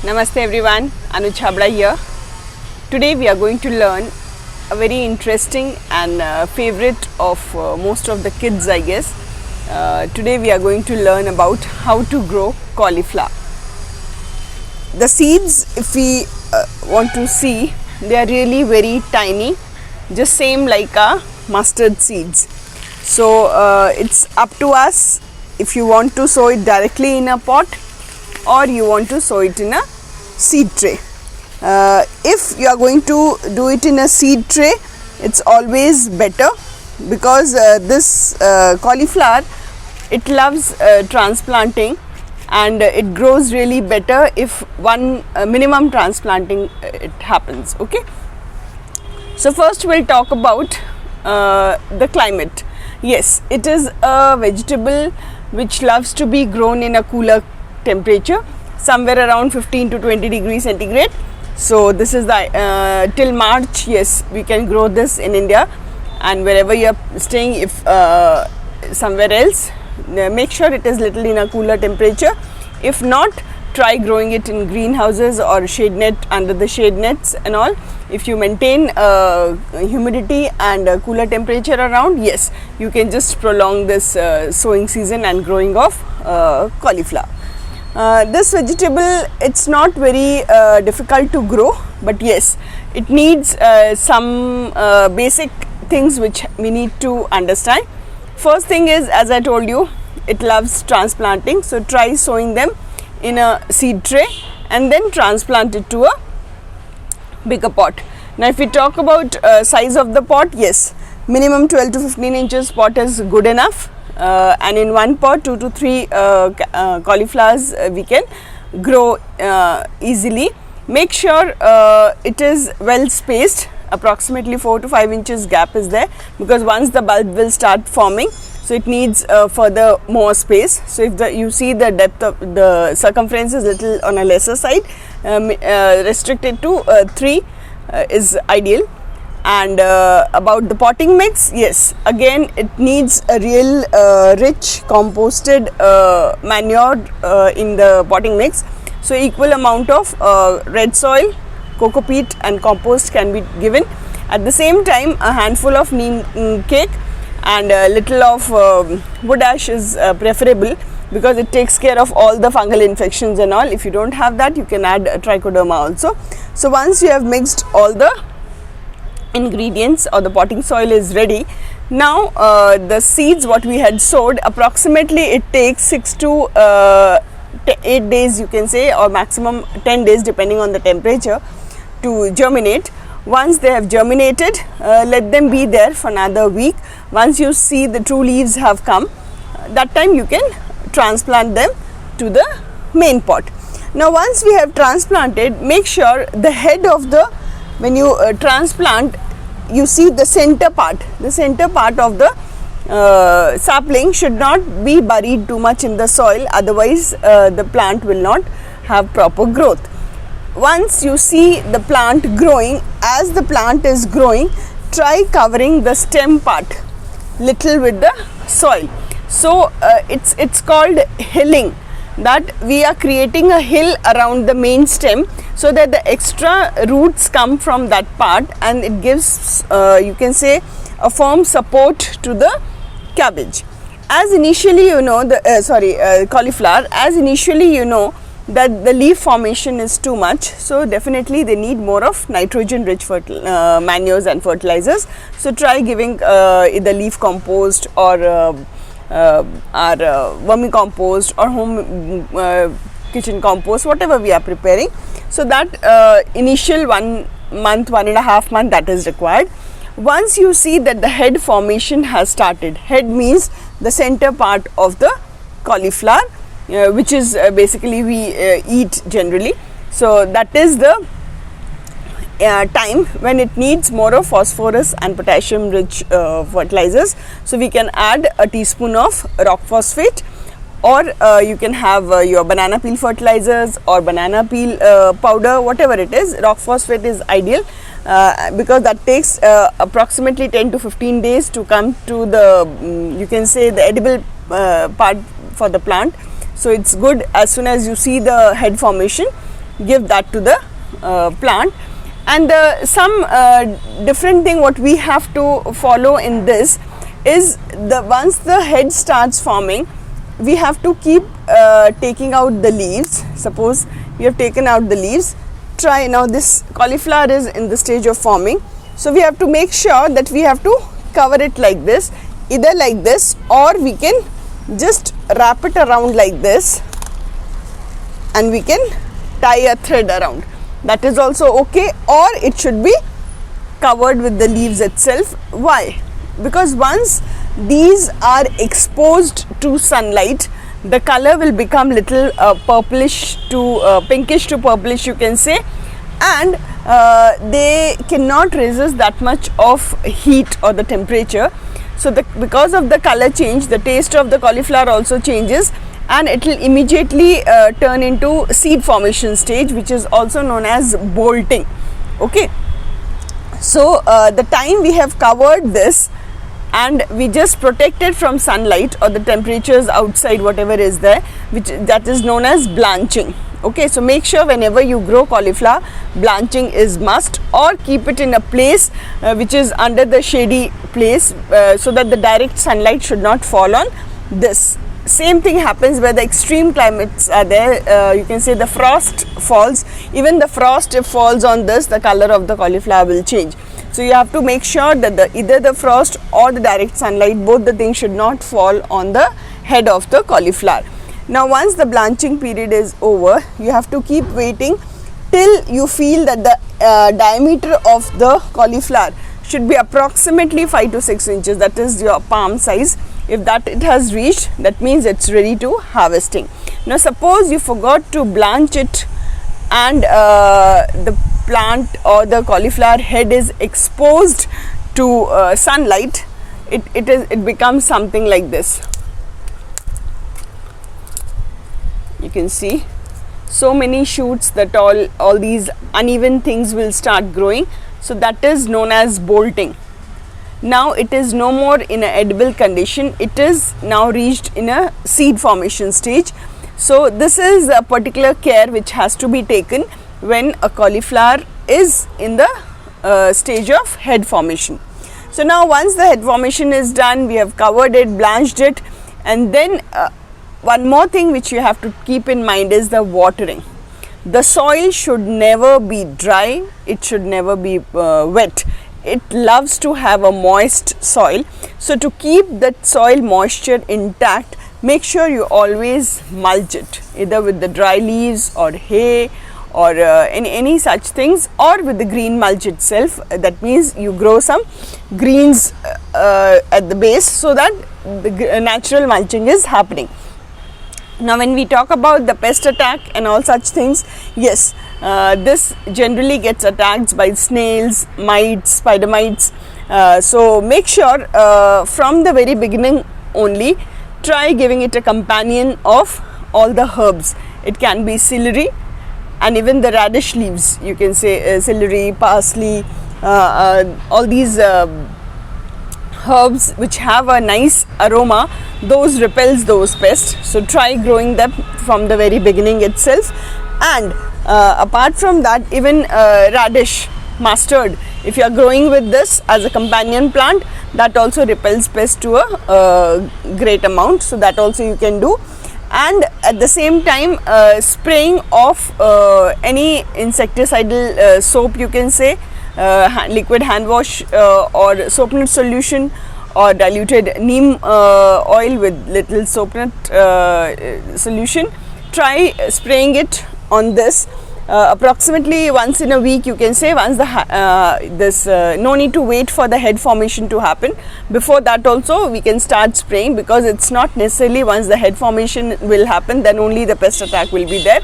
Namaste everyone, Anuj Habda here. Today we are going to learn a very interesting and favorite of most of the kids, I guess. Today we are going to learn about how to grow cauliflower. The seeds, if we want to see, they are really very tiny, just same like a mustard seeds. So it's up to us if you want to sow it directly in a pot or you want to sow it in a seed tray. If you are going to do it in a seed tray, it's always better because this cauliflower, it loves transplanting and it grows really better if one minimum transplanting it happens. Okay, so first we'll talk about the climate. Yes, it is a vegetable which loves to be grown in a cooler temperature, somewhere around 15 to 20 degrees centigrade. So this is the till March. Yes, we can grow this in India, and wherever you are staying, if somewhere else, make sure it is little in a cooler temperature. If not, try growing it in greenhouses or shade net, under the shade nets and all. If you maintain humidity and cooler temperature around, yes, you can just prolong this sowing season and growing of cauliflower. This vegetable, it's not very difficult to grow, but yes, it needs some basic things which we need to understand. First thing is, as I told you, it loves transplanting, so try sowing them in a seed tray and then transplant it to a bigger pot. Now if we talk about size of the pot, yes, minimum 12 to 15 inches pot is good enough, and in one pot 2 to 3 cauliflowers we can grow easily. Make sure it is well spaced, approximately 4 to 5 inches gap is there, because once the bulb will start forming, so it needs further more space. So if you see the depth of the circumference is little on a lesser side, restricted to 3 is ideal. And about the potting mix, yes, again it needs a real rich composted manure in the potting mix. So equal amount of red soil, coco peat and compost can be given. At the same time, a handful of neem cake and a little of wood ash is preferable, because it takes care of all the fungal infections and all. If you don't have that, you can add trichoderma also. So once you have mixed all the ingredients, or the potting soil is ready, now the seeds what we had sowed, approximately it takes 6 to 8 days, you can say, or maximum 10 days depending on the temperature, to germinate. Once they have germinated, let them be there for another week. Once you see the true leaves have come, that time you can transplant them to the main pot. Now once we have transplanted, make sure the head of the, when you transplant, you see the center part of the sapling should not be buried too much in the soil, otherwise the plant will not have proper growth. Once you see the plant growing, as the plant is growing, try covering the stem part little with the soil. So it's called hilling, that we are creating a hill around the main stem, so that the extra roots come from that part, and it gives you can say a firm support to the cabbage. As initially you know, the cauliflower, as initially you know that the leaf formation is too much, so definitely they need more of nitrogen rich manures and fertilizers. So try giving either leaf compost or our vermicompost or home kitchen compost, whatever we are preparing. So that initial 1 month, 1.5 months, that is required. Once you see that the head formation has started, head means the center part of the cauliflower, which is basically we eat generally. So that is the time when it needs more of phosphorus and potassium rich fertilizers. So we can add a teaspoon of rock phosphate, or you can have your banana peel fertilizers or banana peel powder, whatever it is. Rock phosphate is ideal because that takes approximately 10 to 15 days to come to the you can say the edible part for the plant. So it's good as soon as you see the head formation, give that to the plant. And some different thing what we have to follow in this is, the once the head starts forming, we have to keep taking out the leaves. Suppose we have taken out the leaves, try now this cauliflower is in the stage of forming, so we have to make sure that we have to cover it like this, either like this, or we can just wrap it around like this and we can tie a thread around. That is also okay, or it should be covered with the leaves itself. Why? Because once these are exposed to sunlight, the color will become little purplish to pinkish to purplish, you can say, and they cannot resist that much of heat or the temperature. So because of the color change, the taste of the cauliflower also changes, and it will immediately turn into seed formation stage, which is also known as bolting. Okay, so the time we have covered this and we just protect it from sunlight or the temperatures outside, whatever is there, that is known as blanching. Okay, so make sure whenever you grow cauliflower, blanching is must, or keep it in a place which is under the shady place, so that the direct sunlight should not fall on this. Same thing happens where the extreme climates are there. You can say the frost falls, even the frost if falls on this, the color of the cauliflower will change. So you have to make sure that either the frost or the direct sunlight, both the things should not fall on the head of the cauliflower. Now once the blanching period is over, you have to keep waiting till you feel that the diameter of the cauliflower should be approximately 5 to 6 inches, that is your palm size. If that it has reached, that means it's ready to harvesting. Now suppose you forgot to blanch it and the plant or the cauliflower head is exposed to sunlight, it becomes something like this. You can see so many shoots that all these uneven things will start growing. So that is known as bolting. Now it is no more in an edible condition, it is now reached in a seed formation stage. So this is a particular care which has to be taken when a cauliflower is in the stage of head formation. So now once the head formation is done, we have covered it, blanched it, and then one more thing which you have to keep in mind is the watering. The soil should never be dry, it should never be wet. It loves to have a moist soil. So to keep that soil moisture intact, make sure you always mulch it, either with the dry leaves or hay or any such things, or with the green mulch itself. That means you grow some greens at the base, so that the natural mulching is happening. Now when we talk about the pest attack and all such things, yes, this generally gets attacked by snails, mites, spider mites. So make sure from the very beginning only, try giving it a companion of all the herbs. It can be celery and even the radish leaves, you can say celery, parsley, all these herbs which have a nice aroma, those repels those pests. So try growing them from the very beginning itself. And apart from that, even radish, mustard, if you are growing with this as a companion plant, that also repels pests to a great amount. So that also you can do. And at the same time, spraying of any insecticidal soap, you can say, liquid hand wash or soap nut solution, or diluted neem oil with little soap nut solution. Try spraying it on this approximately once in a week, you can say. Once the no need to wait for the head formation to happen. Before that also we can start spraying, because it's not necessarily once the head formation will happen then only the pest attack will be there.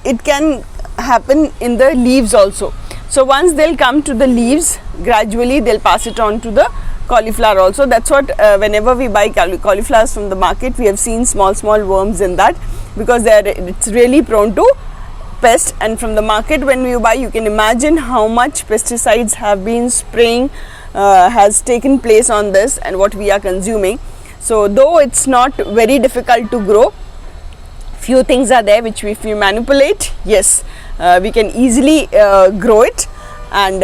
It can happen in the leaves also. So once they'll come to the leaves, gradually they'll pass it on to the cauliflower also. That's what whenever we buy cauliflowers from the market, we have seen small worms in that, because it's really prone to pest. And from the market when you buy, you can imagine how much pesticides have been spraying has taken place on this and what we are consuming. So though it's not very difficult to grow, Few things are there which if we manipulate, yes, we can easily grow it. And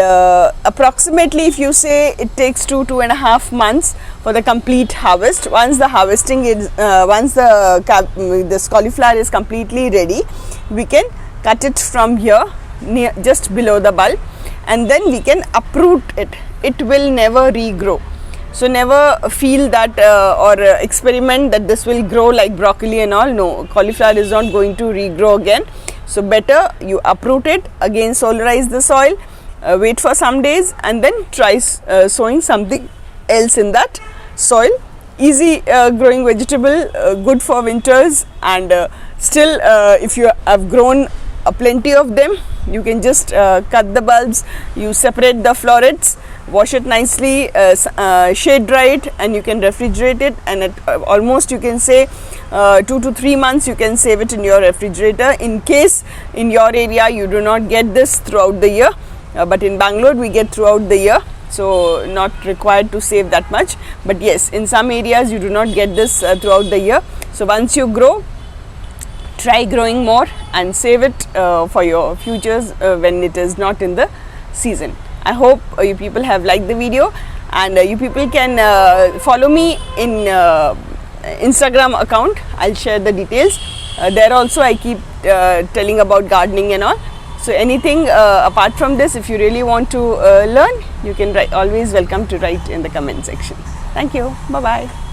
approximately, if you say, it takes 2.5 months for the complete harvest. Once the harvesting is once this cauliflower is completely ready, we can cut it from here near just below the bulb, and then we can uproot it. It will never regrow. So never feel that or experiment that this will grow like broccoli and all. No, cauliflower is not going to regrow again. So better you uproot it, again solarize the soil, wait for some days, and then try sowing something else in that soil. Easy growing vegetable, good for winters, and still if you have grown plenty of them, you can just cut the bulbs, you separate the florets, wash it nicely, shade dry it, and you can refrigerate it, and at almost you can say 2 to 3 months you can save it in your refrigerator, in case in your area you do not get this throughout the year. But in Bangalore we get throughout the year, so not required to save that much. But yes, in some areas you do not get this throughout the year. So once you grow, try growing more and save it for your futures when it is not in the season. I hope you people have liked the video, and you people can follow me in Instagram account. I'll share the details. There also I keep telling about gardening and all. So anything apart from this, if you really want to learn, you can always welcome to write in the comment section. Thank you. Bye bye.